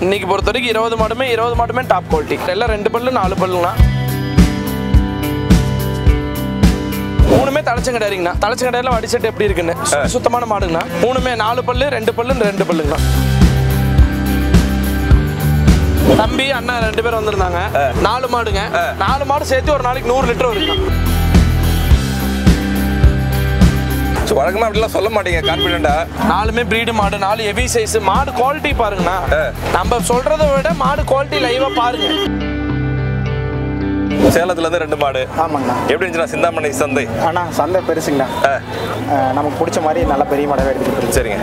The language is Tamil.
இன்னைக்கு பொறுத்த வரைக்கும் 20 மாடுமே டாப் குவாலிட்டி. எல்லாம் 2 பல்லு 4 பல்லுங்கண்ணா. 3மே தலைச்சங்கடாரிங்கண்ணா. தலைச்சங்கடாரில் வடிசெட்டு எப்படி இருக்குன்னு சுத்தமான மாடுங்கண்ணா. 3மே 4 பல்லு 2 பல்லு 2 பல்லுங்கண்ணா. தம்பி அண்ணா 2 பேர் வந்திருந்தாங்க. 4 மாடுங்க. 4 மாடு சேர்த்து ஒரு நாளைக்கு 100 லிட்டர் வருங்க. வழக்கமா அப்படிலாம் சொல்ல மாட்டீங்க கான்ஃபிடென்ட்டா. 4மே பிரீடு மாடு, 4 ஹெவி சைஸ் மாடு. குவாலிட்டி பாருங்கண்ணா. நம்ம சொல்றதை விட மாடு குவாலிட்டி லைவா பாருங்க. சேலத்துல இருந்து 2 மாடு. ஆமாங்கண்ணா. எப்படி இருந்துச்சுண்ணா சிந்தாமணி சந்தை? அண்ணா சந்தை பெருசுங்கண்ணா. நமக்கு பிடிச்ச மாதிரி நல்ல பெரிய மாடவே எடுத்துக்கிட்டு. சரிங்க.